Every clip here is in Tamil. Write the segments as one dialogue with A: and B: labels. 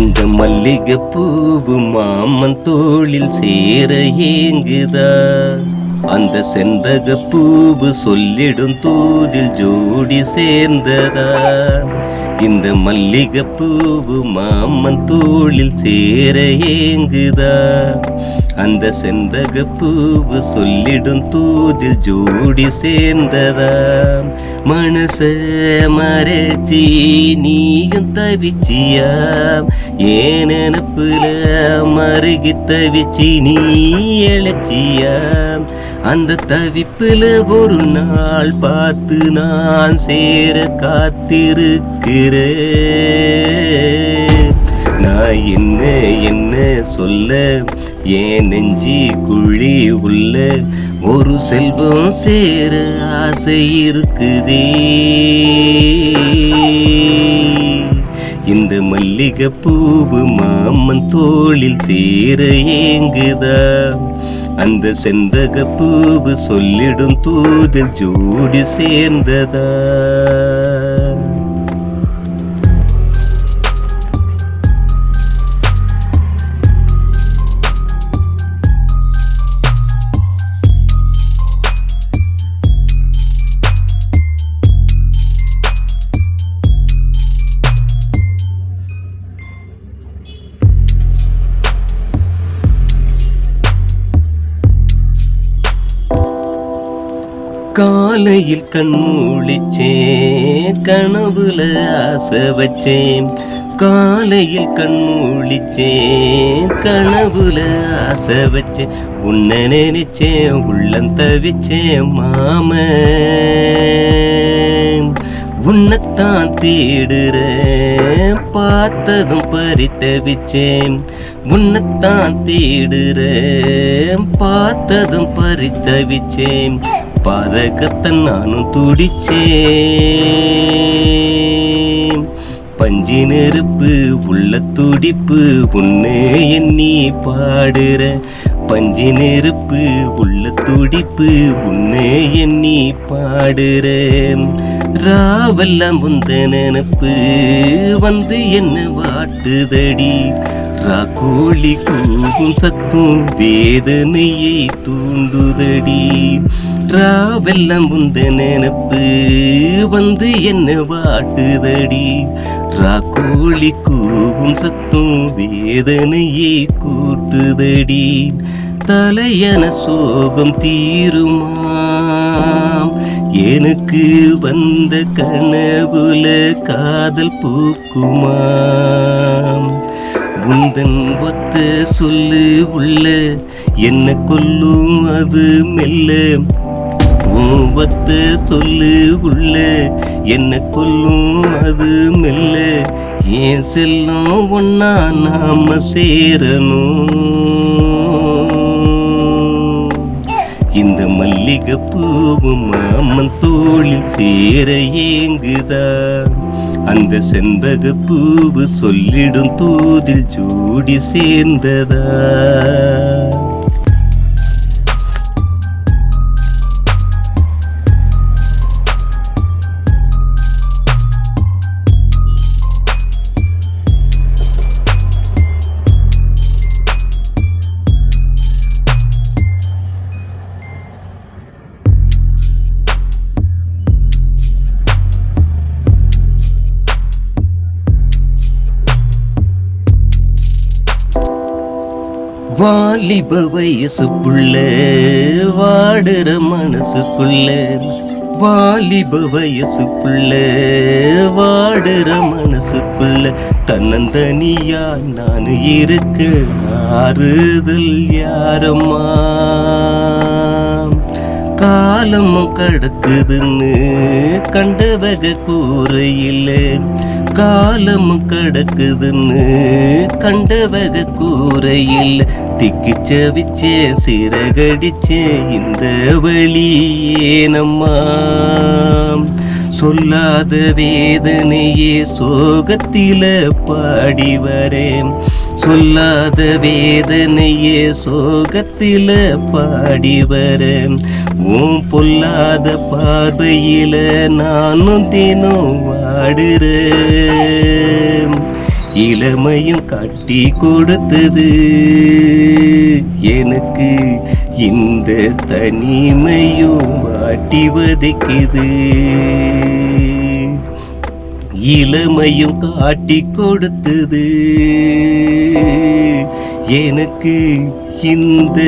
A: இந்த மல்லிகை பூவு மாமன் தோளில் சேர ஏங்குதா? அந்த செண்பக பூவு சொல்லிடும் தூதில் ஜோடி சேர்ந்ததா? இந்த மல்லிகை பூவு மாமன் தோளில் சேர ஏங்குதா? அந்த செண்பக பூவு சொல்லிடும் தூதில் ஜோடி சேர்ந்ததா? மனச மறைச்சி நீயும் தவிச்சியா? ஏன் நினப்புல மருகி தவிச்சி நீ எழச்சியா? அந்த தவிப்புல ஒரு நாள் பார்த்து நான் சேர காத்திருக்கிறேன். நான் என்ன சொல்ல? ஏன் நெஞ்சி குழி உள்ள ஒரு செல்வம் சேர ஆசை இருக்குதே. இந்த மல்லிகை பூவு மாமன் தோளில் சேர ஏங்குதா? அந்த செண்பக பூவு சொல்லிடும் தூதில் ஜோடி சேர்ந்ததா? காலையில் கண்மூழிச்சேன், கனவுல ஆசை வச்சேன். காலையில் கண்மூழிச்சேன், கனவுல ஆசை வச்சேன். உன்னை நினைச்சேன், உள்ளம் தவிச்சேன் மாமன். உன்னைத்தான் தேடுறேன், பார்த்ததும் பறித்தவிச்சேன். உன்னைத்தான் தேடுறேன், பார்த்ததும் பறித்தவிச்சேன். பாதகத்தை நானும் துடிச்சேன். பஞ்சி நெருப்பு உள்ள துடிப்பு உன்னே எண்ணி பாடுற. பஞ்சி நெருப்பு உள்ள துடிப்பு உன்னே எண்ணி பாடுற. ராவெல்லாம் உந்த நினப்பு வந்து என்ன வாட்டுதடி. ராக்கோழி கூவும் சத்தும் வேதனையை தூண்டுதடி. ராவெல்லாம் உந்த நினப்பு வந்து என்ன வாட்டுதடி. ராக்கோழி கூவும் சத்தும் வேதனையை கூட்டுதடி. தலையன சோகம் தீருமாம், எனக்கு வந்த கனவுல காதல் பூக்குமாம். உந்தன் ஒத்த சொல்லு உள்ள என்ன கொல்லும் அது மெல்ல. ஒத்த சொல்லு உள்ள என்ன கொல்லும் அது மெல்ல. ஏன் செல்லம் ஒன்னா நாம சேரணும். இந்த மல்லிகை பூவு மாமன் தோளில் சேர ஏங்குதா? அந்த செண்பக பூவு சொல்லிடும் தூதில் ஜோடி சேர்ந்ததா? வாலிப வயசு புள்ள வாடுற மனசுக்குள்ள. வாலிப வயசு புள்ள வாடுற மனசுக்குள்ள. தன்னந்தனியா நான் இருக்க ஆறுதல் யாரம்மா? காலமும் கடக்குதுன்னு கண்டவக கூரையில. காலமும் கடக்குதுன்னு கண்டவக கூரையில். திக்கிச்சவிச்சே சிறகடிச்சே இந்த வழி ஏனம்மா? சொல்லாத வேதனையே சோகத்தில பாடி வரேன். சொல்லாத வேதனையே சோகத்தில பாடி வரேன். உன் பொல்லாத பார்வையில நானும் தினம் வாடுறேன். இளமையும் காட்டி கொடுத்தது எனக்கு இந்த தனிமையும் வாட்டி வதைக்குது. இளமையும் காட்டி கொடுத்தது எனக்கு இந்த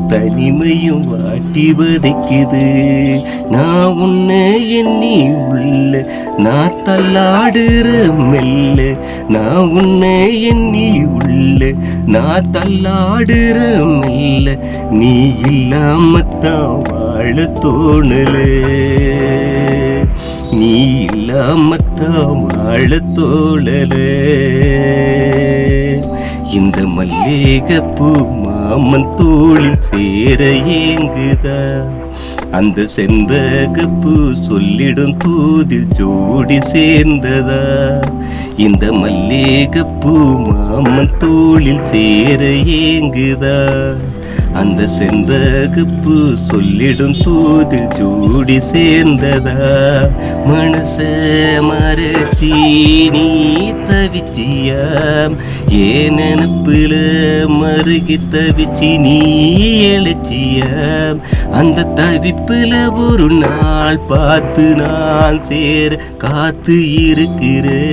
A: தனிமையும் வாட்டி வதைக்குது. நான் உன்னை எண்ணி உள்ள நான் தள்ளாடுற மெல்ல. நான் உன்னை எண்ணி உள்ள நான் தள்ளாடுற மெல்ல. நீ இல்லாமத்தான் வாழ தோணல. நீ இல்லாமத்தான் வாழ தோழல. இந்த மல்லிகைப்பூ மாமன் தோளில் சேர ஏங்குதா. அந்த செண்பகப்பூ சொல்லிடும் தூதில் ஜோடி சேர்ந்ததா. இந்த மல்லிகைப்பூ மாமன் தோளில் சேர ஏங்குதா. அந்த செண்பகப்பூ சொல்லிடும் தூதில் ஜோடி சேர்ந்ததா. மனச மறைச்சி நீ தவிச்சியா. ஏன் நினப்புல மருகி தவிச்சி நீ எழுச்சியா. அந்த தவிப்புல ஒரு நாள் பார்த்து நான் சேர காத்து இருக்கிறேன்.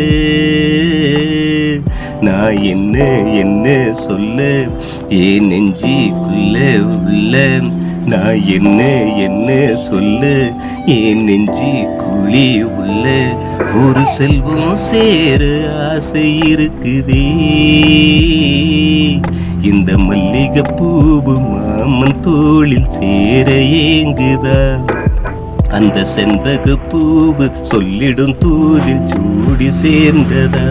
A: நான் என்ன என்ன சொல்ல ஏன் நெஞ்சிக்குள்ள உள்ள. நான் என்ன என்ன சொல்ல ஏன் நெஞ்சி குழி உள்ள. ஒரு செல்வம் சேர ஆசை இருக்குதே. இந்த மல்லிகைப்பூவு மாமன் தோளில் சேர ஏங்குதா. அந்த செண்பகப்பூவு சொல்லிடும் தூதில் ஜோடி சேர்ந்ததா.